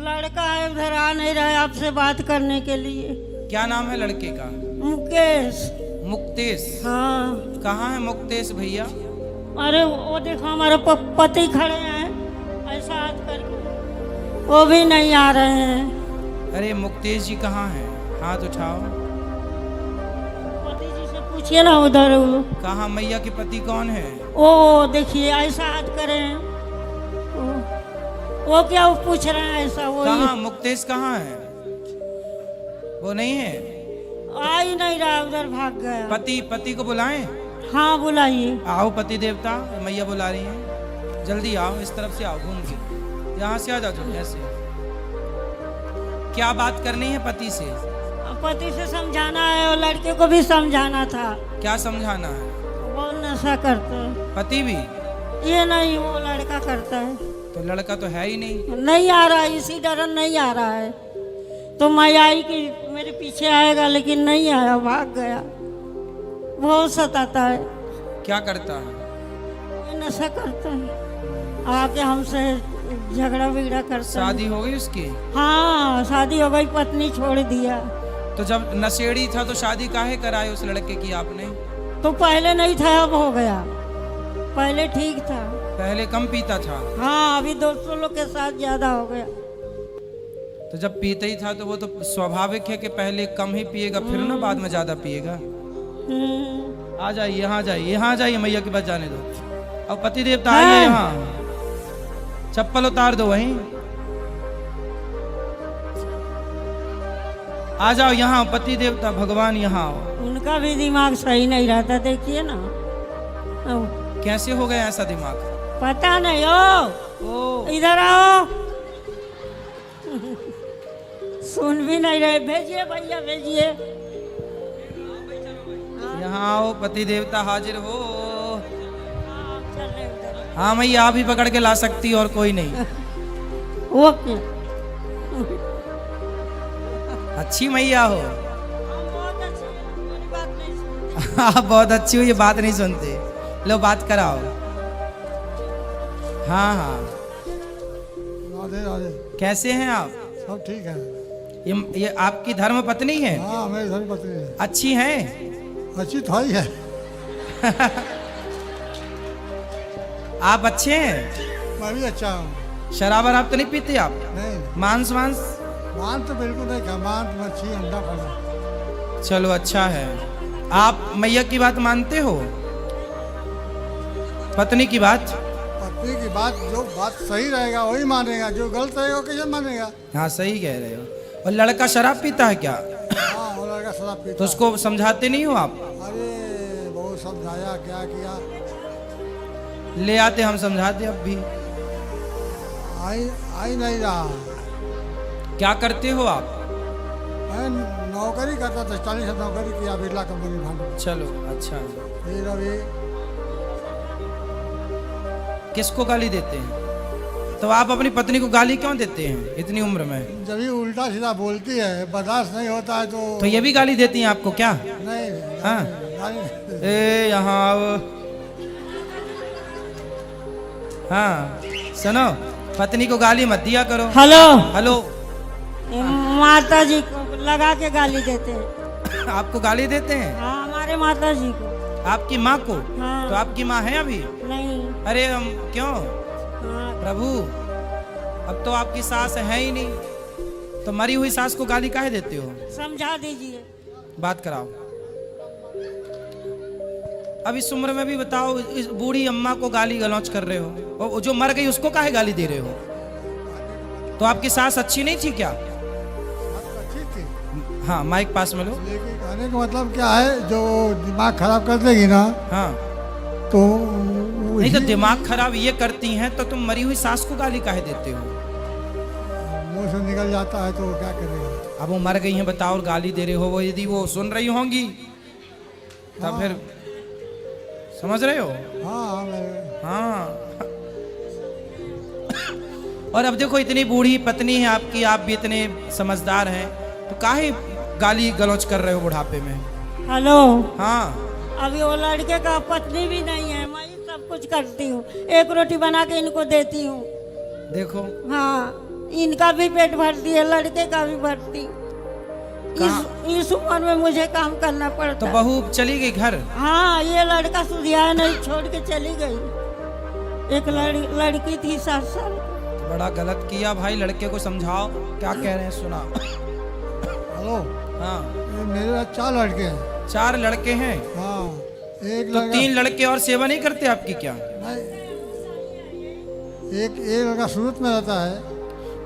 लड़का है उधर, आ नहीं रहा है आपसे बात करने के लिए। क्या नाम है लड़के का? मुकेश। मुक्तेश। हाँ। कहाँ है मुक्तेश भैया? अरे वो देखो हमारे पति खड़े हैं ऐसा हाथ करके, वो भी नहीं आ रहे हैं। अरे मुक्तेश जी कहाँ हैं? हाथ उठाओ। पति जी से पूछिए ना उधर। कहाँ? मैया के पति कौन है? ओ देखिए ऐसा हाथ करें। वो क्या वो पूछ रहे हैं ऐसा? वो कहाँ मुक्तेश कहाँ है? वो नहीं है? आ ही नहीं रहा, उधर भाग गया। पति को बुलाएं? हाँ बुलाइए। आओ पति देवता, मैया बुला रही हैं। जल्दी आओ, इस तरफ से आओ, घूम के यहाँ से आ जाओ। जो ऐसे क्या बात करनी है पति से? पति से समझाना है और लड़के को भी समझाना था। क्या समझाना है? वो नशा करता है। पति भी? ये नहीं, वो लड़का करता है। तो लड़का तो है ही नहीं आ रहा है, इसी डर नहीं आ रहा है। तो मैं आई कि मेरे पीछे आएगा, लेकिन नहीं आया, भाग गया। बहुत सताता है। क्या करता है? ये नशा करता है, आके हमसे झगड़ा बिगड़ा करता है। शादी हो गई उसकी? हाँ शादी हो गई, पत्नी छोड़ दिया। तो जब नशेड़ी था तो शादी काहे कराई उस लड़के की आपने? तो पहले नहीं था, अब हो गया। पहले ठीक था, पहले कम पीता था। हाँ अभी दोस्तों लोग के साथ ज्यादा हो गया। तो जब पीता ही था तो वो तो स्वाभाविक है कि पहले कम ही पिएगा, फिर ना बाद में ज्यादा पिएगा। आ जाइए, यहाँ जाइए, यहाँ जाइए, मैया के पास जाने दो। अब पति देवता आइए यहाँ, चप्पल उतार दो वहीं। आ जाओ यहाँ, पति देवता भगवान यहाँ आओ। उनका भी दिमाग सही नहीं रहता, देखिए ना। कैसे हो गया ऐसा दिमाग? पता नहीं। ओ इधर आओ। सुन भी नहीं रहे, भेजिए भैया भेजिए। यहाँ आओ, पति देवता हाजिर हो। चल रहे उधर। हाँ मैया, आप ही पकड़ के ला सकती और कोई नहीं। ओके। अच्छी मैया हो। बहुत अच्छी है, मेरी बात नहीं सुनती। आप बहुत अच्छी हो, ये बात नहीं सुनते। लो बात कराओ। हाँ हाँ, राधे राधे। कैसे हैं आप? सब ठीक है। ये आपकी धर्म पत्नी है? हाँ मेरी धर्म पत्नी है। अच्छी हैं? अच्छी तो ही है। आप अच्छे हैं? मैं भी अच्छा हूँ। शराब वराब तो नहीं पीते आप? नहीं, मांस वांस? मांस तो बिल्कुल नहीं खा। मांस, मच्छी, अंडा खाना। चलो अच्छा है। आप मैया की बात मानते हो? पत्नी की बात? पत्नी की बात, जो बात सही रहेगा वही मानेगा, जो गलत रहेगा वो कैसे मानेगा। हाँ सही कह रहे हो। और लड़का शराब पीता है क्या? हाँ वो लड़का शराब पीता तो उसको समझाते नहीं हो आप? है। अरे बहुत समझाया, क्या किया। ले आते, हम समझाते अब भी। आई नहीं रहा। क्या करते हो आप? मैं नौकरी करता था, 40 साल नौकरी किया बिरला कंपनी भांडा। चलो अच्छा। फिर अभी किसको गाली देते हैं? तो आप अपनी पत्नी को गाली क्यों देते हैं इतनी उम्र में? जब ये उल्टा सीधा बोलती है, बर्दाश्त नहीं होता है तो ये भी गाली देती हैं आपको क्या? नहीं। हाँ। नहीं। ए यहाँ आओ। हाँ सुनो, पत्नी को गाली मत दिया करो। हेलो। हेलो। माता जी को लगा के गाली देते हैं। आपको गाली देते हैं? हाँ हमारे माता जी को। आपकी माँ को? हाँ। तो आपकी माँ है अभी? नहीं। अरे हम क्यों हाँ। प्रभु, अब तो आपकी सास है ही नहीं, तो मरी हुई सास को गाली काहे देते हो? समझा दीजिए। बात कराओ। अब इस उम्र में भी बताओ, इस बूढ़ी अम्मा को गाली गलौच कर रहे हो, और जो मर गई उसको काहे गाली दे रहे हो? तो आपकी सास अच्छी नहीं थी क्या? अच्छी थी। हाँ माइक पास में लो। लेकिन कहने का मतलब क्या है, जो दिमाग खराब कर देगी ना, हाँ तो नहीं, तो दिमाग खराब ये करती हैं तो तुम मरी हुई सास को गाली काहे देते हो? मुंह से निकल जाता है तो क्या करेगा। अब वो मर गई हैं बताओ, और गाली दे रहे हो। वो यदि वो सुन रही होंगी तब फिर समझ रहे हो? हाँ हाँ। और अब देखो, इतनी बूढ़ी पत्नी है आपकी, आप भी इतने समझदार हैं, तो काहे गाली गलौच कर रहे हो बुढ़ापे में? हेलो। हाँ। अभी वो लड़के का पत्नी भी नहीं है, मैं सब कुछ करती हूँ, एक रोटी बना के इनको देती हूँ। देखो। हाँ इनका भी पेट भरती है, लड़के का भी भरती। इस उम्र में मुझे काम करना तो पड़ता है। बहू चली गई घर? हाँ, ये लड़का सुधिया नहीं, छोड़ के चली गई। एक लड़की थी 7 साल की। बड़ा गलत किया भाई, लड़के को समझाओ। क्या कह रहे हैं सुना। हेलो, हाँ, ये मेरे 4 लड़के हैं। 4 लड़के हैं? हाँ, एक तो लड़का 3 लड़के और सेवा नहीं करते आपकी क्या? नहीं, एक लड़का सूरत में रहता है।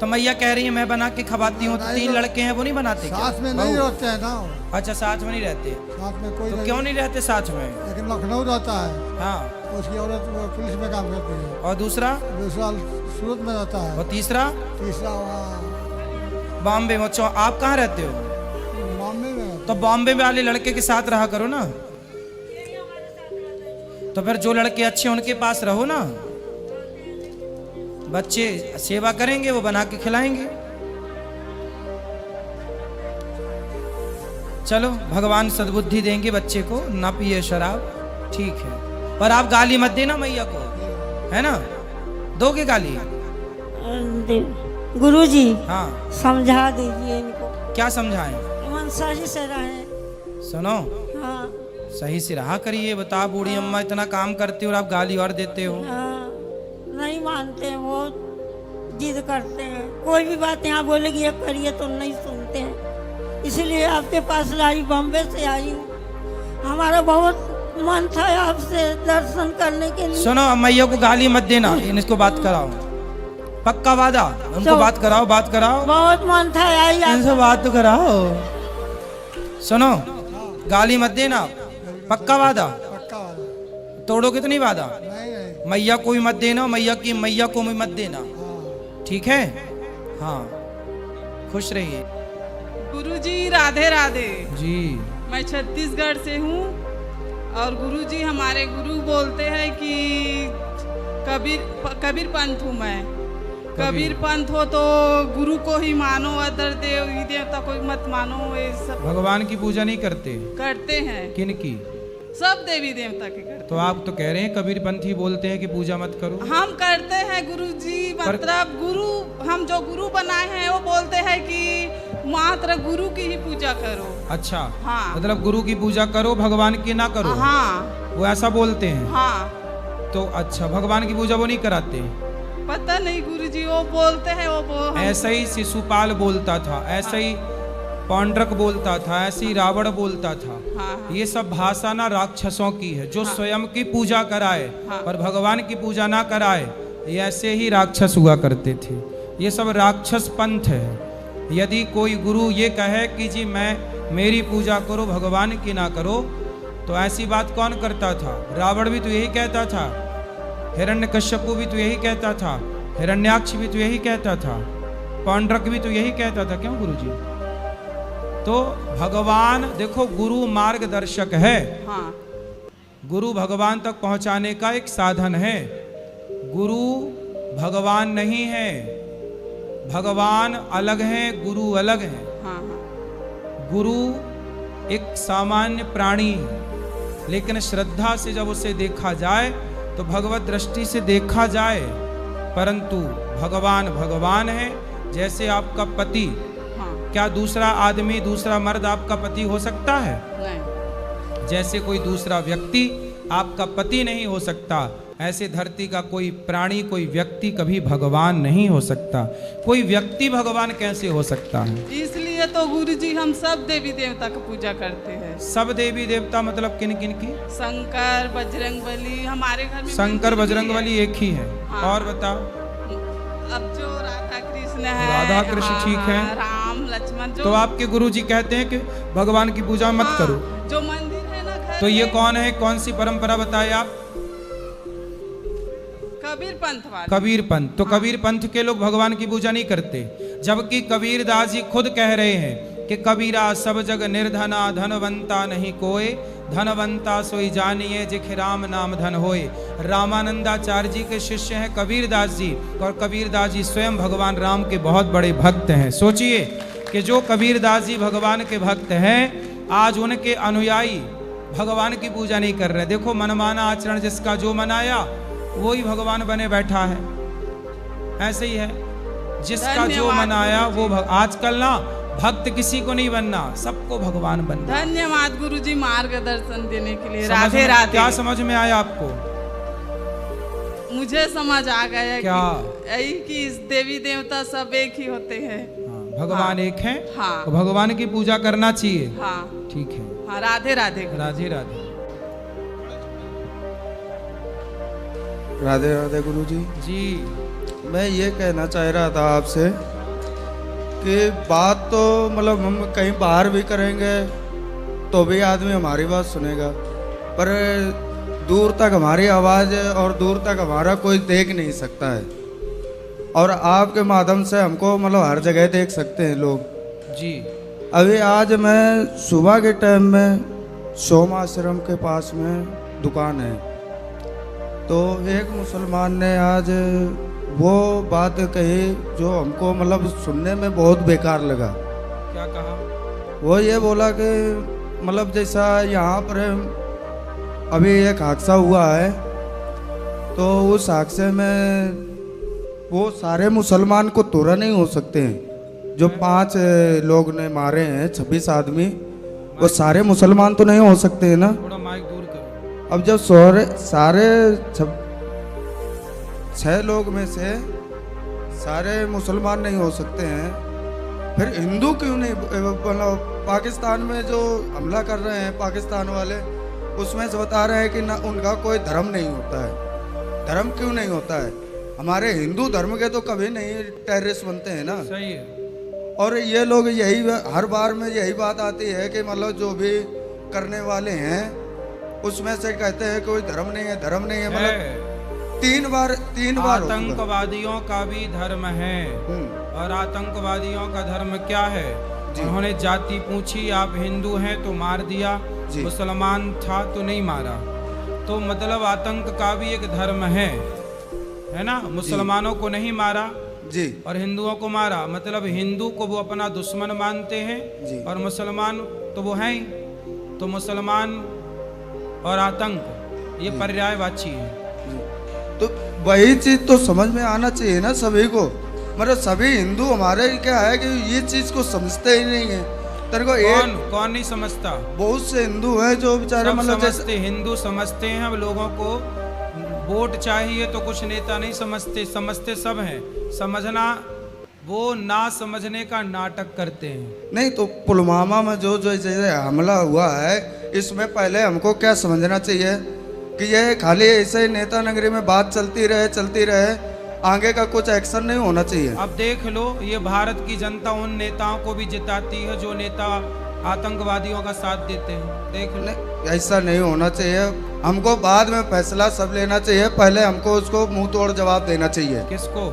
तो मैया कह रही है मैं बना के खवाती हूँ, तो 3 लड़के हैं वो नहीं बनाते क्या? साथ में नहीं रहते हैं ना। अच्छा, साथ में नहीं रहते? साथ में कोई तो नहीं, क्यों नहीं रहते साथ में? लेकिन लखनऊ रहता है। हाँ, उसकी औरत वो पुलिस में काम करती है। और दूसरा सूरत में रहता है। और तीसरा वहाँ बॉम्बे में। आप कहाँ रहते हो? बॉम्बे में। तो बॉम्बे में वाले लड़के के साथ रहा करो ना। तो फिर जो लड़के अच्छे उनके पास रहो ना, बच्चे सेवा करेंगे, वो बना के खिलाएंगे। चलो, भगवान सद्बुद्धि देंगे बच्चे को, ना पिए शराब, ठीक है। पर आप गाली मत देना मैया को, है ना? दोगे गाली? गुरुजी, हाँ, समझा दीजिए इनको। क्या समझाएं? मनसा जी से रहे। सुनो, हाँ, सही से रहा करिए। बता, बूढ़ी अम्मा इतना काम करती हो और आप गाली और देते हो। हाँ, नहीं मानते हैं, वो जिद करते हैं। कोई भी बात यहाँ बोलेगी ये करिए तो नहीं सुनते हैं। इसलिए आपके पास लाई, बॉम्बे से आई हूँ। हमारा बहुत मन था आपसे दर्शन करने के लिए। सुनो, मैया को गाली मत देना, इनको बात कराओ, पक्का वादा। उनको बात कराओ, बात कराओ। बहुत मन था आई इनसे बात तो कराओ। सुनो, गाली मत देना, पक्का वादा। पक्का वाला। तोड़ो कितनी वादा? नहीं नहीं। मैया को भी मत देना, मैया को भी मत देना, हाँ। ठीक है? हाँ, खुश रहिए। गुरुजी राधे राधे। जी, मैं छत्तीसगढ़ से हूँ और गुरुजी हमारे गुरु बोलते हैं कि कबीर पंथ हूँ मैं। कबीर पंथ हो तो गुरु को ही मानो, अदर देवता को मत मानो। ये सब भगवान की पूजा नहीं करते? करते हैं, किन की? सब देवी देवता की करते। तो आप तो कह रहे हैं कबीर पंथी बोलते हैं कि पूजा मत करो। हम करते हैं गुरुजी, मतलब गुरु, हम जो गुरु बनाए हैं वो बोलते हैं कि मात्र गुरु की ही पूजा करो। अच्छा, हाँ। मतलब गुरु की पूजा करो, भगवान की ना करो। हाँ, वो ऐसा बोलते हैं? हाँ। तो अच्छा, भगवान की पूजा वो नहीं कराते? पता नहीं गुरुजी, वो बोलते हैं ऐसा ही शिशुपाल बोलता था, ऐसा ही पौंड्रक बोलता था, ऐसे ही रावण बोलता था। हाँ। ये सब भाषा ना राक्षसों की है, जो स्वयं की पूजा कराए पर भगवान की पूजा ना कराए, ये ऐसे ही राक्षस हुआ करते थे। ये सब राक्षस पंथ है। यदि कोई गुरु ये कहे कि जी मेरी पूजा करो, भगवान की ना करो, तो ऐसी बात कौन करता था? रावण भी तो यही कहता था, हिरण्यकश्यपु भी तो यही कहता था, हिरण्याक्ष भी तो यही कहता था, पौंड्रक भी तो यही कहता था। क्यों गुरुजी? तो भगवान देखो, गुरु मार्गदर्शक है। हाँ। गुरु भगवान तक पहुंचाने का एक साधन है। गुरु भगवान नहीं है, भगवान अलग है, गुरु अलग है। हाँ। गुरु एक सामान्य प्राणी है, लेकिन श्रद्धा से जब उसे देखा जाए तो भगवत दृष्टि से देखा जाए, परंतु भगवान भगवान है। जैसे आपका पति, क्या दूसरा आदमी, दूसरा मर्द आपका पति हो सकता है? नहीं। जैसे कोई दूसरा व्यक्ति आपका पति नहीं हो सकता, ऐसे धरती का कोई प्राणी, कोई व्यक्ति कभी भगवान नहीं हो सकता। कोई व्यक्ति भगवान कैसे हो सकता है? इसलिए तो गुरुजी हम सब देवी देवता की पूजा करते हैं। सब देवी देवता मतलब किन किन की? शंकर, बजरंगबली। हमारे घर में शंकर बजरंगबली एक ही है। हाँ। और बताओ? अब जो राधा कृष्ण है, राधा कृष्ण ठीक है, राम लक्ष्मण। जो तो आपके गुरुजी कहते हैं कि भगवान की पूजा मत करो। जो मंदिर है ना घर तो ये में, कौन है, कौन सी परंपरा बताए आप? कबीर पंथ वाले। कबीर पंथ। तो कबीर पंथ के लोग भगवान की पूजा नहीं करते, जबकि कबीर दास जी खुद कह रहे हैं कि कबीरा सब जग निर्धना, धनवंता नहीं कोय, धनवंता सोई जानिए जिख राम नाम धन होए। रामानंदाचार्य जी के शिष्य हैं कबीर दास जी, और कबीर दास जी स्वयं भगवान राम के बहुत बड़े भक्त हैं। सोचिए कि जो कबीर दास जी भगवान के भक्त हैं, आज उनके अनुयायी भगवान की पूजा नहीं कर रहे। देखो, मनमाना आचरण जिसका जो मनाया वो ही भगवान बने बैठा है। ऐसे ही है। जिसका जो धन्यवाद मन आया गुरुजी। वो आजकल ना भक्त किसी को नहीं बनना, सबको भगवान बनना। धन्यवाद गुरुजी मार्गदर्शन देने के लिए। समझ राधे में- राधे। क्या समझ में आया आपको? मुझे समझ आ गया क्या? कि यही कि इस देवी देवता सब एक ही होते हैं। हाँ, भगवान हाँ। एक है, हाँ। तो भगवान की पूजा करना चाहिए। हाँ ठीक है, हाँ, राधे राधे। राधे राधे। राधे राधे गुरुजी। जी मैं ये कहना चाह रहा था आपसे कि बात तो मतलब हम कहीं बाहर भी करेंगे तो भी आदमी हमारी बात सुनेगा, पर दूर तक हमारी आवाज़ और दूर तक हमारा कोई देख नहीं सकता है। और आपके माध्यम से हमको मतलब हर जगह देख सकते हैं लोग। जी अभी आज मैं सुबह के टाइम में सोम आश्रम के पास में दुकान है, तो एक मुसलमान ने आज वो बात कही जो हमको मतलब सुनने में बहुत बेकार लगा। क्या कहा? वो ये बोला कि मतलब जैसा यहाँ पर अभी एक हादसा हुआ है, तो उस हादसे में वो सारे मुसलमान को तोड़ा नहीं हो सकते हैं। जो 5 लोग ने मारे हैं, 26 आदमी, वो सारे मुसलमान तो नहीं हो सकते हैं ना। थोड़ा माइक दूर करो। अब जब सारे 6 लोग में से सारे मुसलमान नहीं हो सकते हैं, फिर हिंदू क्यों नहीं? मतलब पाकिस्तान में जो हमला कर रहे हैं पाकिस्तान वाले, उसमें से बता रहे हैं कि ना उनका कोई धर्म नहीं होता है। धर्म क्यों नहीं होता है? हमारे हिंदू धर्म के तो कभी नहीं टेररिस्ट बनते हैं ना। सही है। और ये लोग यही हर बार में यही बात आती है कि मतलब जो भी करने वाले हैं उसमें से कहते हैं कोई धर्म नहीं है, धर्म नहीं है। मतलब 3 बार हो चुका। आतंकवादियों का भी धर्म है, और आतंकवादियों का धर्म क्या है? उन्होंने जाति पूछी, आप हिंदू हैं तो मार दिया, मुसलमान था तो नहीं मारा। तो मतलब आतंक का भी एक धर्म है ना? मुसलमानों को नहीं मारा जी, और हिंदुओं को मारा, मतलब हिंदू को वो अपना दुश्मन मानते जी। हैं, और मुसलमान तो वो हैं ही। तो मुसलमान और आतंक ये पर्यायवाची है। तो वही चीज तो समझ में आना चाहिए ना सभी को। मतलब सभी हिंदू हमारे क्या है कि ये चीज को समझते ही नहीं है। तेरे को कौन नहीं समझता? बहुत से हिंदू हैं जो बेचारे सब मतलब समझते, हिंदू समझते हैं। अब लोगों को वोट चाहिए तो कुछ नेता नहीं समझते, समझते सब हैं। समझना, वो ना समझने का नाटक करते हैं। नहीं तो पुलवामा में जो जो जैसे हमला हुआ है, इसमें पहले हमको क्या समझना चाहिए कि ये खाली ऐसे ही नेता नगरी में बात चलती रहे, आगे का कुछ एक्शन नहीं होना चाहिए। अब देख लो, ये भारत की जनता उन नेताओं को भी जिताती है जो नेता आतंकवादियों का साथ देते हैं। देख लो, ऐसा नहीं होना चाहिए। हमको बाद में फैसला सब लेना चाहिए, पहले हमको उसको मुंह तोड़ जवाब देना चाहिए। किसको?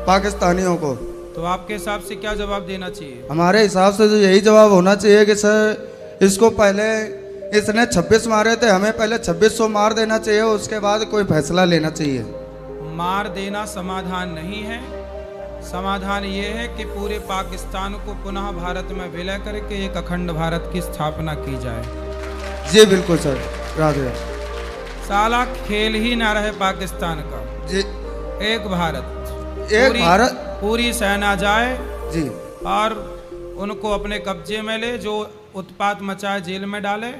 पाकिस्तानियों को। तो आपके हिसाब से क्या जवाब देना चाहिए? हमारे हिसाब से तो यही जवाब होना चाहिए कि सर इसको पहले, इसने 26 मारे थे, हमें पहले 2600 मार देना चाहिए, उसके बाद कोई फैसला लेना चाहिए। मार देना समाधान नहीं है। समाधान ये है कि पूरे पाकिस्तान को पुनः भारत में विलय करके एक अखंड भारत की स्थापना की जाए। जी बिल्कुल सर, राधे। साला खेल ही ना रहे पाकिस्तान का। जी, एक भारत, एक भारत। पूरी सेना जाए जी, और उनको अपने कब्जे में ले, जो उत्पात मचाए जेल में डाले,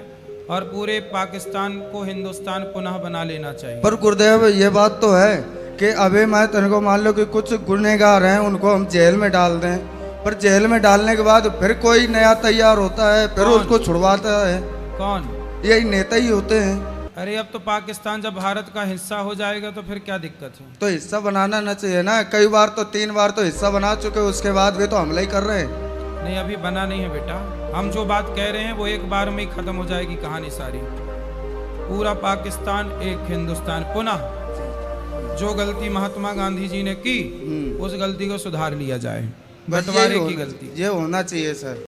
और पूरे पाकिस्तान को हिंदुस्तान पुनः बना लेना चाहिए। पर गुरुदेव ये बात तो है कि अभी मैं तेरे को मान लो कि कुछ गुनहगार हैं, उनको हम जेल में डाल दें, पर जेल में डालने के बाद फिर कोई नया तैयार होता है, फिर कौन? उसको छुड़वाता है। कौन? यही नेता ही होते हैं। अरे अब तो पाकिस्तान जब भारत का हिस्सा हो जाएगा तो फिर क्या दिक्कत है? तो हिस्सा बनाना ना चाहिए ना। कई बार तो 3 बार तो हिस्सा बना चुके, उसके बाद भी तो हमला ही कर रहे हैं। नहीं, अभी बना नहीं है बेटा। हम जो बात कह रहे हैं वो एक बार में ही खत्म हो जाएगी कहानी सारी। पूरा पाकिस्तान एक हिंदुस्तान। पुनः जो गलती महात्मा गांधी जी ने की, उस गलती को सुधार लिया जाए। बंटवारे की गलती ये होना चाहिए सर।